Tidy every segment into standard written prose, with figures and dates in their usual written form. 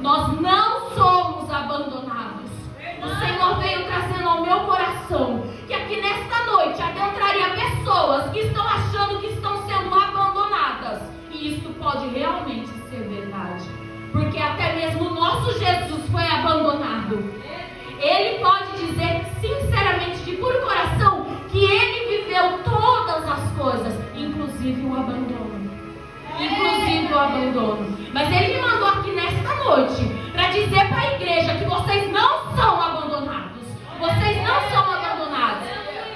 nós não somos abandonados. O Senhor veio trazendo ao meu coração que aqui nesta noite adentraria pessoas que estão achando que estão sendo abandonadas. E isso pode realmente ser verdade. Porque até mesmo o nosso Jesus foi abandonado. Ele pode dizer sinceramente, de puro coração, que ele viveu todas as coisas, inclusive o abandono. Mas ele me mandou aqui nesta noite para dizer para a igreja que vocês não são abandonados. Vocês não são abandonados.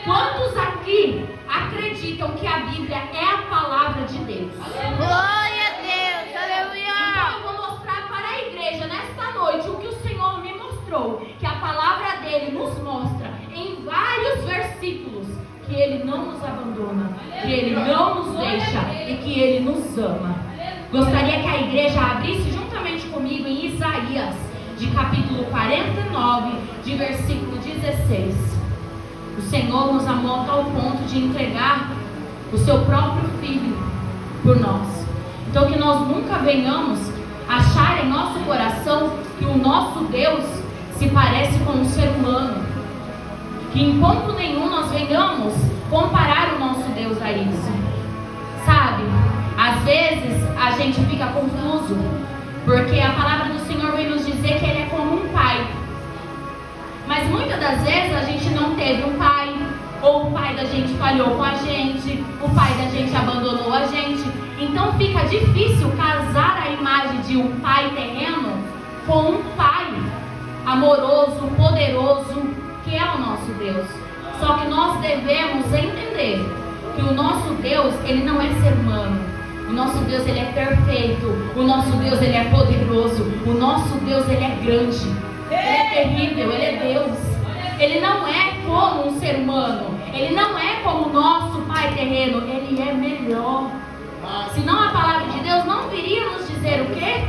Quantos aqui acreditam que a Bíblia é a palavra de Deus? Glória a Deus, aleluia. Então eu vou mostrar para a igreja nesta noite o que o Senhor me mostrou, que a palavra dele nos mostra em vários versículos que ele não nos abandona, que ele não nos deixa e que ele nos ama. Gostaria que a igreja abrisse juntamente comigo em Isaías, de capítulo 49, de versículo 16. O Senhor nos amou a tal ponto de entregar o seu próprio Filho por nós. Então que nós nunca venhamos achar em nosso coração que o nosso Deus se parece com um ser humano. Que em ponto nenhum nós venhamos comparar o nosso Deus a isso. Sabe, às vezes a gente fica confuso, porque a palavra do Senhor vem nos dizer que Ele é como um pai. Mas muitas das vezes a gente não teve um pai, ou o pai da gente falhou com a gente, o pai da gente abandonou a gente. Então fica difícil casar a imagem de um pai terreno com um pai amoroso, poderoso, que é o nosso Deus. Só que nós devemos entender que o nosso Deus, ele não é ser humano. O nosso Deus, ele é perfeito. O nosso Deus, ele é poderoso. O nosso Deus, ele é grande. Ele é terrível, ele é Deus. Ele não é como um ser humano. Ele não é como o nosso pai terreno. Ele é melhor. Senão a palavra de Deus não viria nos dizer o quê?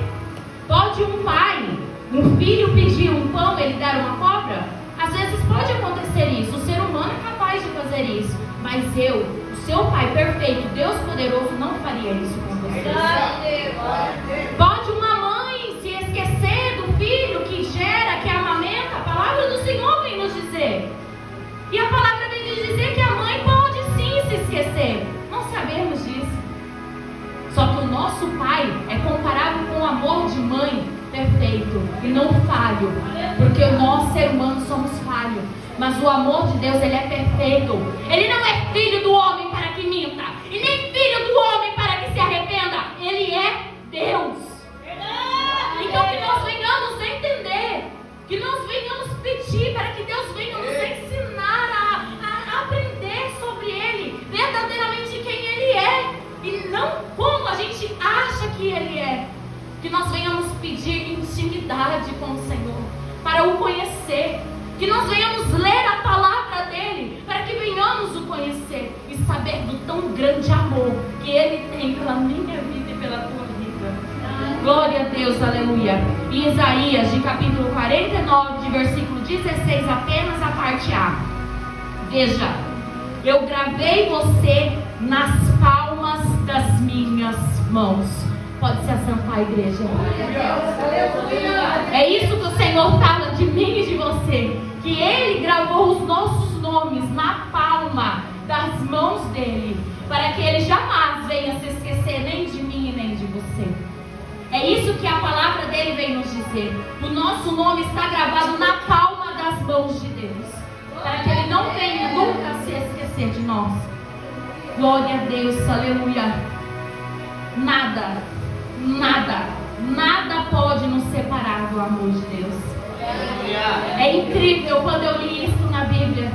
Pode um pai, um filho pedir um pão, ele dar uma cobra? Às vezes pode acontecer isso. O ser humano é capaz de fazer isso. Mas o seu pai perfeito, Deus poderoso, não faria isso com você. Pode uma mãe se esquecer do filho que gera, que amamenta? A palavra do Senhor vem nos dizer. E a palavra vem nos dizer que a mãe pode sim se esquecer. Não sabemos disso. Só que o nosso pai é comparável com o amor de mãe perfeito e não falho. Porque nós, ser humano, somos falhos. Mas o amor de Deus, ele é perfeito. Ele não é filho do homem para que minta, e nem filho do homem para que se arrependa. Ele é Deus. Então que nós venhamos entender, que nós venhamos pedir para que Deus venha nos ensinar a aprender sobre Ele, verdadeiramente quem Ele é, e não como a gente acha que Ele é. Que nós venhamos pedir intimidade com o Senhor, para o conhecer. Que nós venhamos ler a palavra dele, para que venhamos o conhecer e saber do tão grande amor que ele tem pela minha vida e pela tua vida. Glória a Deus, aleluia. Em Isaías, de capítulo 49, de versículo 16, apenas a parte A. Veja, eu gravei você nas palmas das minhas mãos. Pode se assentar, igreja. É isso que o Senhor fala de mim e de você. Que Ele gravou os nossos nomes na palma das mãos dEle. Para que Ele jamais venha se esquecer nem de mim e nem de você. É isso que a palavra dEle vem nos dizer. O nosso nome está gravado na palma das mãos de Deus. Para que Ele não venha nunca se esquecer de nós. Glória a Deus, aleluia. Nada pode nos separar do amor de Deus. É incrível quando eu li isso na Bíblia.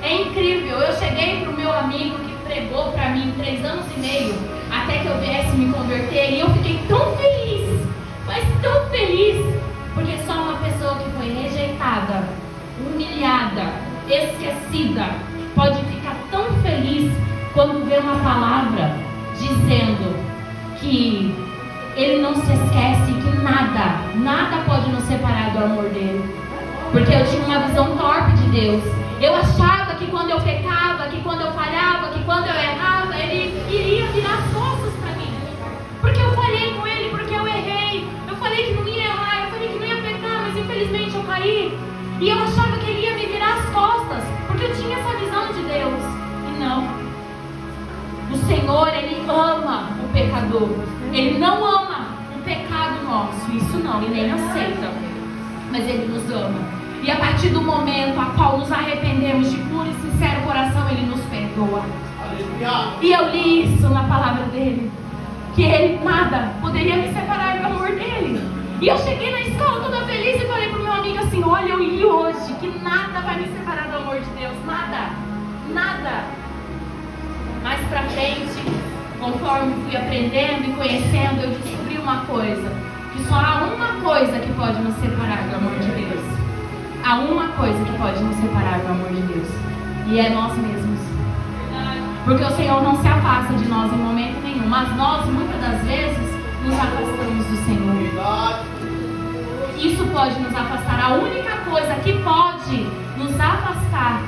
É incrível. Eu cheguei para o meu amigo que pregou para mim 3 anos e meio, até que eu viesse me converter, e eu fiquei tão feliz, mas tão feliz, porque só uma pessoa que foi rejeitada, humilhada, esquecida, pode ficar tão feliz quando vê uma palavra dizendo que Ele não se esquece, que nada pode nos separar do amor dele. Porque eu tinha uma visão torpe de Deus. Eu achava que quando eu pecava, que quando eu falhava, que quando eu errava, Ele iria virar as costas para mim. Porque eu falhei com Ele, porque eu errei. E eu achava que ele ia me virar as costas, porque eu tinha essa visão de Deus. E não. O Senhor, Ele ama o pecador. Ele não ama o pecado nosso. Isso não, Ele nem aceita. Mas Ele nos ama. E a partir do momento a qual nos arrependemos de puro e sincero coração, Ele nos perdoa. E eu li isso na palavra dele, que Ele nada poderia me separar do amor dele. E eu cheguei na escola toda feliz e falei pro meu amigo assim: olha, eu li hoje que nada vai me separar do amor de Deus. Nada, nada. Mais pra frente, conforme fui aprendendo e conhecendo, eu descobri uma coisa: que só há uma coisa que pode nos separar do amor de Deus. Há uma coisa que pode nos separar do amor de Deus, e é nós mesmos. Porque o Senhor não se afasta de nós em momento nenhum, mas nós muitas das vezes nos afastamos do Senhor. Isso pode nos afastar. A única coisa que pode nos afastar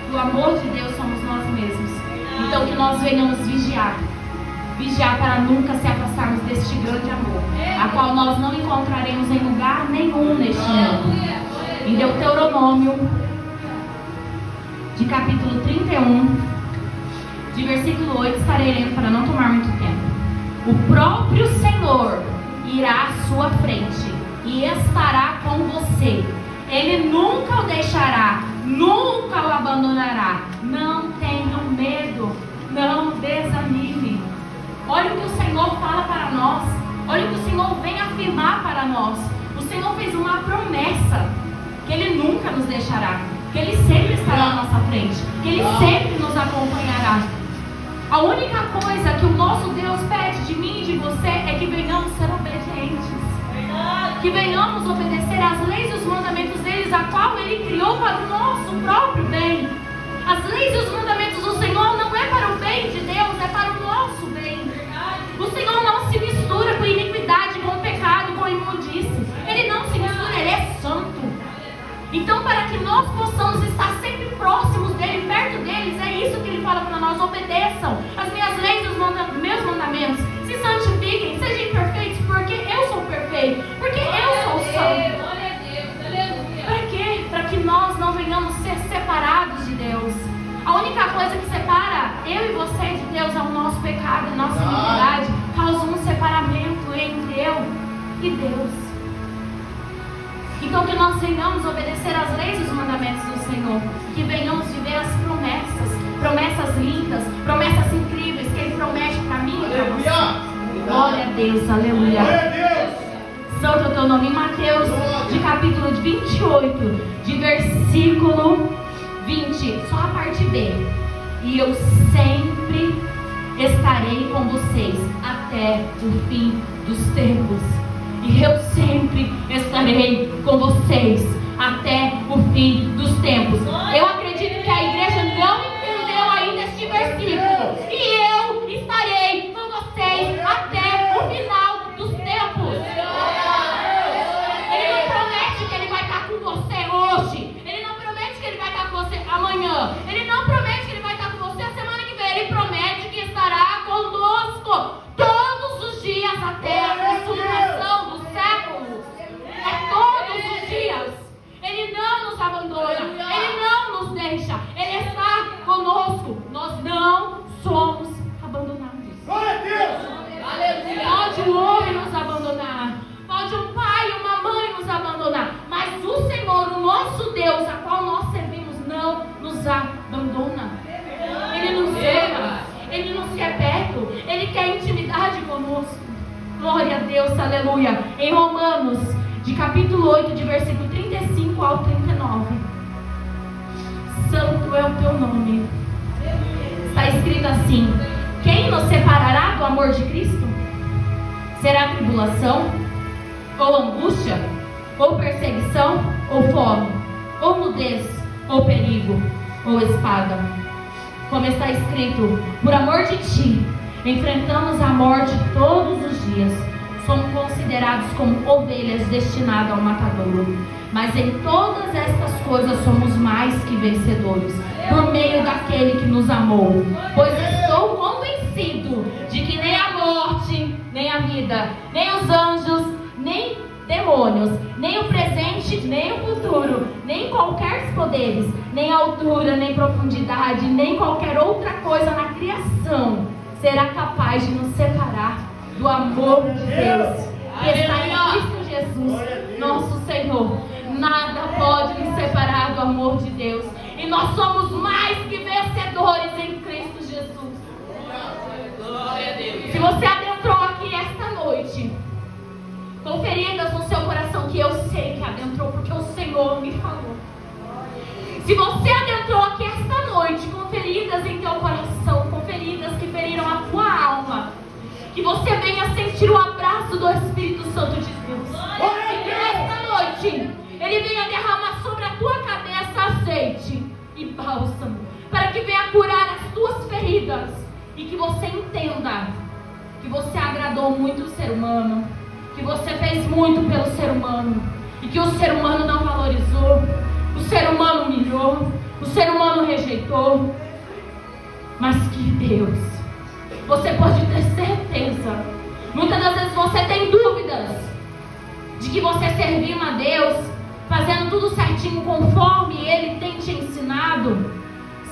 do amor de Deus somos nós mesmos. Então que nós venhamos vigiar para nunca se afastarmos deste grande amor, a qual nós não encontraremos em lugar nenhum neste mundo. Em Deuteronômio, de capítulo 31, de versículo 8, estarei lendo para não tomar muito tempo. O próprio Senhor irá à sua frente e estará com você. Ele nunca o deixará, nunca o abandonará. Não tenham medo, não desanime. Olha o que o Senhor fala para nós. Olha o que o Senhor vem afirmar para nós. O Senhor fez uma promessa, que Ele nunca nos deixará, que Ele sempre estará à nossa frente, que Ele sempre nos acompanhará. A única coisa que o nosso Deus pede de mim e de você é que venhamos ser obedientes, que venhamos obedecer às leis e os mandamentos deles, a qual Ele criou para o nosso próprio bem. As leis e os mandamentos do Senhor não é para o bem de Deus, é para o nosso bem. O Senhor não se mistura com iniquidade, com pecado, com imundície. Ele não se mistura, Ele é santo. Então, para que nós possamos estar sempre próximos dEle, perto deles, é isso que Ele fala para nós: obedeçam as minhas leis e os meus mandamentos, se santifiquem, sejam perfeitos, porque eu sou perfeito, porque eu sou santo. Para quê? Para que nós não venhamos ser separados de Deus. A única coisa que separa eu e você de Deus é o nosso pecado, a nossa iniquidade. Causa um separamento entre eu e Deus. Então que nós venhamos obedecer às leis e os mandamentos do Senhor, que venhamos viver as promessas lindas, promessas incríveis que Ele promete para mim e para você. Glória a Deus, aleluia. Santo é o teu nome. Em Mateus, de capítulo 28, de versículo 20, só a parte B. E eu sempre estarei com vocês até o fim dos tempos. E eu sempre estarei com vocês até o fim dos tempos. Eu acredito que a igreja não entendeu ainda este versículo. E eu estarei com vocês até o final dos tempos. Ele não promete que Ele vai estar com você hoje. Ele não promete que Ele vai estar com você amanhã. Ele não promete que Ele vai estar com você a semana que vem. Ele promete que estará conosco todos os dias até a consumação dos séculos. É todos os dias. Ele não nos abandona. Ele não nos deixa. Ele está conosco. Nós não somos abandonados. Pode o homem nos abandonar. Pode um pai e uma mãe nos abandonar. Mas o Senhor, o nosso Deus, a qual nós servimos, não nos abandona. Ele nos ama. Ele nos quer perto. Ele quer intimidade conosco. Glória a Deus, aleluia. Em Romanos, de capítulo 8, de versículo 35 ao 39. Santo é o teu nome. Está escrito assim: quem nos separará do amor de Cristo? Será tribulação? Ou angústia? Ou perseguição? Ou fome? Ou nudez? Ou perigo? Ou espada? Como está escrito: por amor de ti, enfrentamos a morte todos os dias. Somos considerados como ovelhas destinadas ao matadouro. Mas em todas estas coisas somos mais que vencedores, por meio daquele que nos amou. Pois estou convencido de que nem a morte, nem a vida, nem os anjos, nem demônios, nem o presente, nem o futuro, nem qualquer poderes, nem altura, nem profundidade, nem qualquer outra coisa na criação será capaz de nos separar do amor de Deus que está em Cristo Jesus, nosso Senhor. Nada pode nos separar do amor de Deus. E nós somos mais que vencedores em Cristo Jesus. Se você adentrou aqui esta noite com feridas no seu coração, que eu sei que adentrou porque o Senhor me falou. Se você adentrou aqui esta noite com feridas em teu coração, com feridas que feriram a tua alma, que você venha sentir o abraço do Espírito Santo de Deus. E que nesta noite Ele venha derramar sobre a tua cabeça azeite e bálsamo, para que venha curar as tuas feridas. E que você entenda que você agradou muito o ser humano, que você fez muito pelo ser humano, e que o ser humano não valorizou, o ser humano humilhou, o ser humano rejeitou, mas que Deus, você pode ter certeza, muitas das vezes você tem dúvidas de que você servindo a Deus, fazendo tudo certinho conforme Ele tem te ensinado,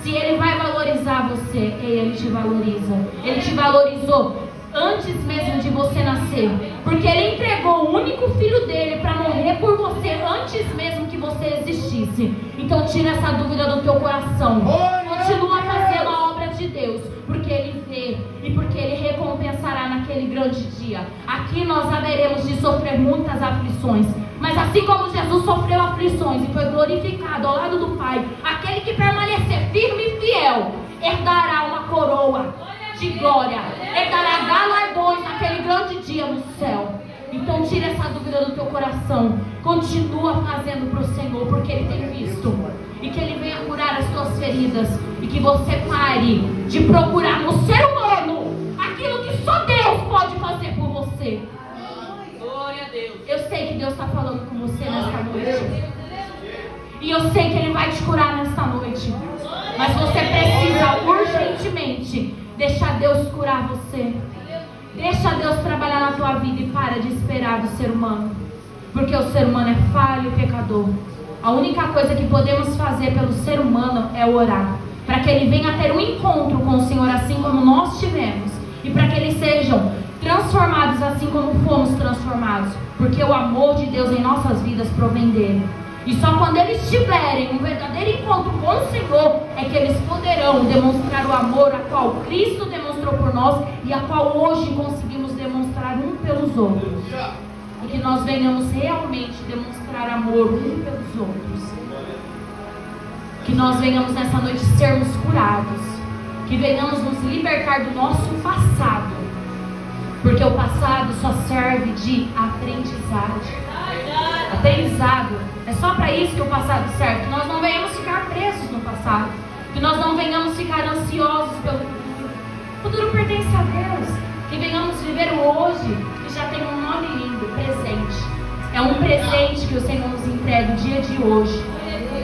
se Ele vai valorizar você. Ele te valoriza. Ele te valorizou antes mesmo de você nascer, porque Ele entregou o único filho dele para morrer por você antes mesmo que você existisse. Então tira essa dúvida do teu coração, continua fazendo a obra de Deus, porque Ele vê e porque Ele recompensará naquele grande dia. Aqui nós haveremos de sofrer muitas aflições, mas assim como Jesus sofreu aflições e foi glorificado ao lado do Pai, aquele que permanecer firme e fiel herdará uma coroa de glória, herdará galardões naquele grande dia no céu. Então tira essa dúvida do teu coração, continua fazendo para o Senhor, porque Ele tem visto, e que Ele venha curar as tuas feridas, e que você pare de procurar no ser humano aquilo que só Deus pode fazer por você. Glória a Deus. Eu sei que Deus está falando com você nesta noite, e eu sei que Ele vai te curar nesta noite, mas você precisa urgentemente deixar Deus curar você. Deixa Deus trabalhar na tua vida e para de esperar do ser humano, porque o ser humano é falho e pecador. A única coisa que podemos fazer pelo ser humano é orar, para que ele venha ter um encontro com o Senhor assim como nós tivemos, e para que eles sejam transformados assim como fomos transformados, porque o amor de Deus em nossas vidas provém dele. E só quando eles tiverem um verdadeiro encontro com o Senhor é que eles poderão demonstrar o amor a qual Cristo demonstrou por nós e a qual hoje conseguimos demonstrar um pelos outros. E que nós venhamos realmente demonstrar amor um pelos outros. Que nós venhamos nessa noite sermos curados. Que venhamos nos libertar do nosso passado. Porque o passado só serve de aprendizagem. Aprendizado. É só para isso que o passado serve. Que nós não venhamos ficar presos no passado. Que nós não venhamos ficar ansiosos pelo futuro. O futuro pertence a Deus. Que venhamos viver o hoje, que já tem um nome lindo, presente. É um presente que o Senhor nos entrega o dia de hoje.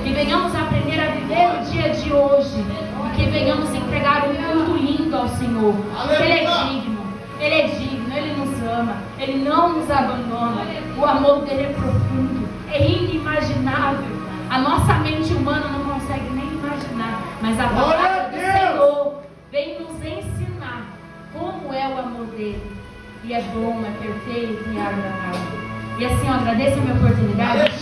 Que venhamos aprender a viver o dia de hoje. E que venhamos entregar um culto lindo ao Senhor. Porque Ele é digno. Ele é digno, Ele nos ama, Ele não nos abandona. O amor dele é profundo, é inimaginável. A nossa mente humana não consegue nem imaginar. Mas a palavra do Senhor vem nos ensinar como é o amor dele. E é bom, é perfeito e é agradável. E assim eu agradeço a minha oportunidade.